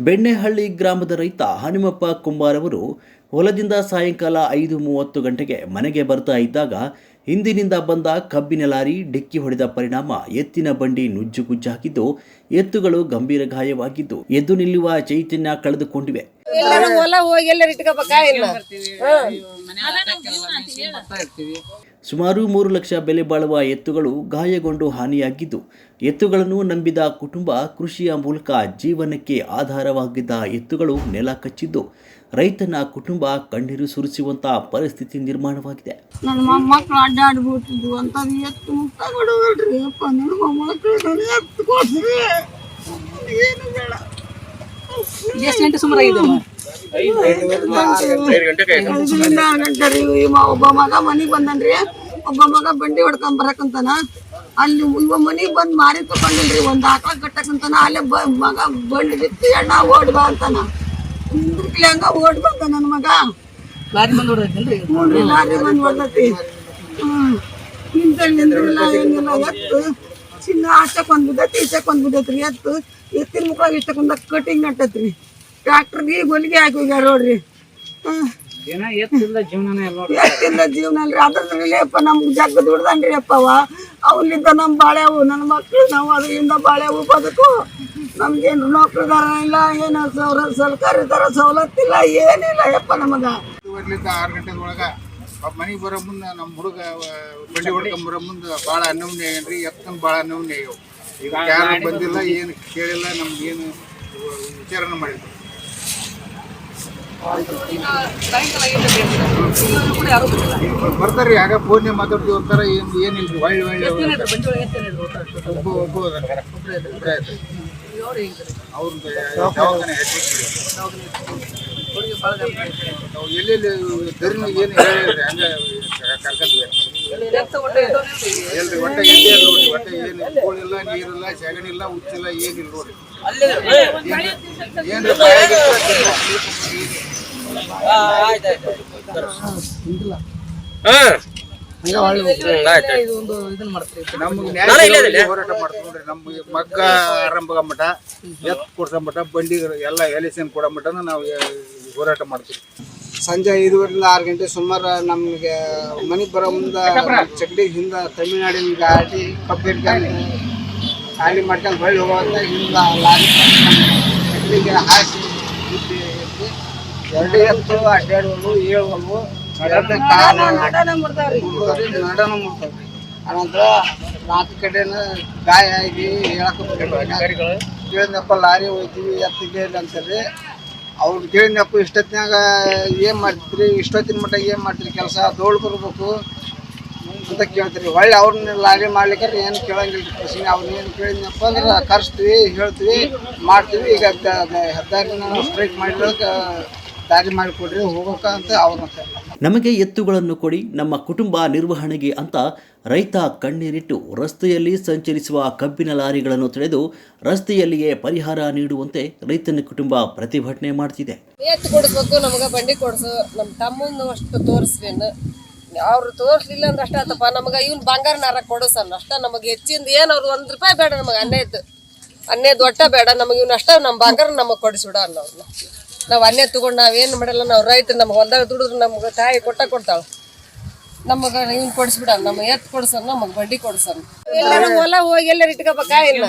ಬೆಣ್ಣೆಹಳ್ಳಿ ಗ್ರಾಮದ ರೈತ ಹನುಮಪ್ಪ ಕುಂಬಾರ್ ಅವರು ಹೊಲದಿಂದ ಸಾಯಂಕಾಲ 5:30 ಗಂಟೆಗೆ ಮನೆಗೆ ಬರ್ತಾ ಇದ್ದಾಗ ಹಿಂದಿನಿಂದ ಬಂದ ಕಬ್ಬಿನ ಲಾರಿ ಡಿಕ್ಕಿ ಹೊಡೆದ ಪರಿಣಾಮ ಎತ್ತಿನ ಬಂಡಿ ನುಜ್ಜುಗುಜ್ಜಾಗಿದ್ದು ಎತ್ತುಗಳು ಗಂಭೀರ ಗಾಯವಾಗಿದ್ದು ಎದ್ದು ನಿಲ್ಲುವ ಚೈತನ್ಯ ಕಳೆದುಕೊಂಡಿವೆ. ಸುಮಾರು 3 ಲಕ್ಷ ಬೆಲೆ ಬಾಳುವ ಎತ್ತುಗಳು ಗಾಯಗೊಂಡು ಹಾನಿಯಾಗಿದ್ದು ಎತ್ತುಗಳನ್ನು ನಂಬಿದ ಕುಟುಂಬ ಕೃಷಿಯ ಮೂಲಕ ಜೀವನಕ್ಕೆ ಆಧಾರವಾಗಿದ್ದ ಎತ್ತುಗಳು ನೆಲ ಕಚ್ಚಿದ್ದು ರೈತನ ಕುಟುಂಬ ಕಣ್ಣೀರು ಸುರಿಸುವಂತಹ ಪರಿಸ್ಥಿತಿ ನಿರ್ಮಾಣವಾಗಿದೆ. ನನ್ನ ಮೊಮ್ಮಕ್ಕಳು ಅಡ್ಡಾಡ್ಬಿಟ್ಟಿದ್ವು ಅಂತ ಎತ್ತು ಮುಕ್ತ ಕೊಡೋಲ್ರಿ ಅಪ್ಪ. ನನ್ನ ಮೊಮ್ಮಕ್ಕಳು ಎತ್ತು ಕೊಡ್ರಿ, ಏನು ಬೇಡ. ಎಷ್ಟು ಗಂಟೆ ಸುಮಾರು ಆಗಿದೆ? 5 ಗಂಟೆ ರೀ. ಒಬ್ಬ ಮಗ ಮನೆಗೆ ಬಂದನ್ರಿ, ಒಬ್ಬ ಮಗ ಬಂಡಿ ಹೊಡ್ಕೊಂಡ್ ಬರಕಂತಾನ. ಅಲ್ಲಿ ಇವ ಮನೆಗೆ ಬಂದು ಮಾರಿ ತಗೊಂಡಿಲ್ರಿ, ಒಂದು ಆಕಳ ಕಟ್ಟಕಂತಾನ. ಅಲ್ಲೇ ಮಗ ಬಂಡಿ ಬಿತ್ತು ಎಣ್ಣ ಓಡ್ ಬಾ ಅಂತಾನ. ಹಿಂದ್ರಿಕ್ಲಿ ಹಂಗ ಓಡ್ ಬಂದ ನನ್ನ ಮಗ. ಲಾರಿ ಬಂದು ಹೊಡೆದೈತೇನ್ರಿ? ಲಾರಿ ಬಂದು ಹೊಡೆದೈತಿ. ನಿಂದ್ರಿಲ್ಲ ಏನಿಲ್ಲ. ಎತ್ತು ಚಿನ್ನ ಆಚಕೊಂಡ್ ಬಿದ್ದೈತಿ, ಈಚಕೊಂಡ್ ಬಿದ್ದೈತ್ರಿ. ಎತ್ತಿನ ಮುಖ ಇಷ್ಟಕೊಂಡ ಕಟಿಂಗ್ ನಟ್ಟತ್ರಿ. ಟ್ರಾಕ್ಟರ್ಗೆ ಹೊಲಿಗೆ ಹಾಕಿ ಹೋಗ್ಯಾರ ನೋಡ್ರಿ. ಎತ್ತಿಲ್ಲ ಜೀವನ ಅಲ್ರಿ. ಅದ್ರಲ್ಲಿ ಅಪ್ಪ ನಮ್ಗೆ ಜಗ್ಗ ದುಡ್ದನ್ರಿ ಅಪ್ಪ. ಅವನಿಂದ ನಮ್ಮ ಬಾಳೆವು, ನನ್ನ ಮಕ್ಕಳು ನಾವು ಅದರಿಂದ ಬಾಳೆವು ಬದುಕು. ನಮ್ಗೇನು ನೌಕರಿದಾರ ಇಲ್ಲ, ಏನು ಸರ್ಕಾರಿ ಥರ ಸವಲತ್ತಿಲ್ಲ, ಏನಿಲ್ಲ ಯಪ್ಪ ನಮಗ. 6 ಗಂಟೆ ಒಳಗೆ ಮನೆಗೆ ಬರೋ ಮುಂದೆ ನಮ್ಮ ಹುಡುಗ ಬಂಡಿ ಹೊಡ್ಕೊಂಬರೋ ಮುಂದೆ ಭಾಳ ಅನ್ನವನ್ನೇ ಏನ್ರಿ, ಎತ್ತನ ಭಾಳ ಅನ್ನವನ್ನೇ ಆಗ್ಯಾವ. ಈಗ ಯಾರು ಬಂದಿಲ್ಲ, ಏನು ಕೇಳಿಲ್ಲ, ನಮ್ಗೆ ಏನು ವಿಚಾರಣೆ ಮಾಡಿದ್ರು. ಬರ್ತಾರ್ರಿ, ಆಗ ಫೋನ್ ಮಾತಾಡ್ತೀವಿ ಅಂತಾರ. ಏನಿಲ್ರಿ, ಒಳ್ಳೆ ಎಲ್ಲೆಲ್ಲಿ ಧರ್ಮ ಏನು ಹೇಳಿದ್ರಿ ಹಂಗೆ ಕರ್ಕೊಂಡ್ವಿ. ಎಲ್ರಿ ಒಟ್ಟೆ ಎಲ್ಲಿ ನೋಡ್ರಿ, ಒಟ್ಟೆ ಏನು ಕೋಳಿಲ್ಲ, ನೀರಿಲ್ಲ, ಸಗಣಿಲ್ಲ, ಹುಚ್ಚಿಲ್ಲ, ಏನಿಲ್ಲ ನೋಡ್ರಿ. ಏನ್ರಿ ನಮ್ಗೆ ಹೋರಾಟ ಮಾಡ್ತೀವಿ ನೋಡ್ರಿ. ನಮ್ಗೆ ಮಗ್ಗ ಆರಂಭ ಮಠ, ಎತ್ತು ಕೊಡ್ಸಂಬಟ, ಬಂಡಿ ಎಲ್ಲ ಎಲೆಕ್ಷನ್ ಕೊಡೋ ಮಟನ ನಾವು ಹೋರಾಟ ಮಾಡ್ತೀವಿ. ಸಂಜೆ 5:30 6 ಗಂಟೆ ಸುಮಾರು ನಮಗೆ ಮನೆಗೆ ಬರೋ ಮುಂದೆ ಚಕಡಿ ಹಿಂದೆ ತಮಿಳ್ನಾಡಿನ ಗಾಡಿ ಕಬ್ಬಿನ ಖಾಲಿ ಮಾಡ್ಕೊಂಡು ಹೊಳ್ಳಿ ಹೋಗುವಂತ ಹಿಂದೆ ಲಾರಿ ಚಕಡಿಗೆ ಹಾಕಿ 2 ಎತ್ತು ಅಡ್ಡಾಡುವವು, ಏಳುವವು, ನಡನ ಮುಡ್ತಾವ್ರಿ. ಅನಂತರ 4 ಕಡೆನ ಗಾಯ ಆಗಿ ಕೇಳಿದಪ್ಪ ಲಾರಿ ಹೋಗ್ತೀವಿ ಎತ್ತಿಗೆ ಅಂತಾರೆ. ಅವ್ರು ಕೇಳಿದಪ್ಪ ಇಷ್ಟೊತ್ತಿನಾಗ ಏನು ಮಾಡ್ತೀರಿ, ಇಷ್ಟೊತ್ತಿನ ಮಟ್ಟ ಏನು ಮಾಡ್ತೀರಿ ಕೆಲಸ, ದೋಳ್ ಬರ್ಬೇಕು ಅಂತ ಕೇಳ್ತೀರಿ. ಹೊಳ್ಳಿ ಅವ್ರನ್ನ ಲಾರಿ ಮಾಡ್ಲಿಕ್ಕೆ ಏನು ಕೇಳಂಗಿಲ್ಲ ಕೃಷಿ. ಅವ್ರನ್ನ ಏನು ಕೇಳಿದ್ನಪ್ಪ ಅಂದ್ರೆ ಕರೆಸ್ತೀವಿ, ಹೇಳ್ತೀವಿ, ಮಾಡ್ತೀವಿ. ಈಗ ಹೆದ್ದಾರಿನ ಸ್ಟ್ರೈಕ್ ಮಾಡಿರೋಕೆ ದಾರಿ ಮಾಡಿಕೊಡ್ರಿ ಹೋಗೋಕ ಅಂತ ಅವ್ರನ್ನ. ನಮಗೆ ಎತ್ತುಗಳನ್ನು ಕೊಡಿ, ನಮ್ಮ ಕುಟುಂಬ ನಿರ್ವಹಣೆಗೆ ಅಂತ ರೈತ ಕಣ್ಣೀರಿಟ್ಟು ರಸ್ತೆಯಲ್ಲಿ ಸಂಚರಿಸುವ ಕಬ್ಬಿನ ಲಾರಿಗಳನ್ನು ತಡೆದು ರಸ್ತೆಯಲ್ಲಿಯೇ ಪರಿಹಾರ ನೀಡುವಂತೆ ರೈತನ ಕುಟುಂಬ ಪ್ರತಿಭಟನೆ ಮಾಡ್ತಿದೆ. ಎತ್ತು ಕೊಡಿಸ್ಬೇಕು, ನಮ್ಗೆ ಬಂಡಿ ಕೊಡಿಸು, ನಮ್ಮ ತಮ್ಮನ್ನು ಅಷ್ಟು ತೋರಿಸ್ವೇನು. ಅವ್ರು ತೋರಿಸ್ಲಿಲ್ಲ ಅಂದ್ರೆ ಅಷ್ಟ ಆತಪ್ಪ. ನಮಗೆ ಇವ್ನು ಬಂಗಾರ ನಾರ ಕೊಡಿಸಲ್ಲ ಅಷ್ಟ. ನಮಗೆ ಹೆಚ್ಚಿಂದ ಏನು ಅವ್ರು 1 ರೂಪಾಯಿ ಬೇಡ ನಮಗೆ. ಅನ್ನೇದು ಒಟ್ಟ ಬೇಡ ನಮಗೆ. ಇವ್ನು ಅಷ್ಟ ನಮ್ಮ ಬಂಗಾರ ನಮಗೆ ಕೊಡಿಸ್ಬಿಡ ಅನ್ನೋರ್ನ. ನಾವು ಅನ್ನೇ ತಗೊಂಡು ನಾವೇನು ಮಾಡಲ್ಲ. ನಾವು ರೈತರು ನಮ್ಗೆ ಹೊಲ್ದಾಗ ದುಡಿದ್ರೆ ನಮ್ಗೆ ತಾಯಿ ಕೊಡ್ತಾಳೆ. ನಮಗೆ ಇವ್ನು ಕೊಡಿಸ್ಬಿಡ, ನಮಗೆ ಎತ್ತು ಕೊಡ್ಸನ್, ನಮಗೆ ಬಡ್ಡಿ ಕೊಡ್ಸನ್. ಎಲ್ಲರೂ ಹೊಲ ಹೋಗಿ ಎಲ್ಲರೂ ಇಟ್ಕೋಬೇಕಾ ಇಲ್ಲ.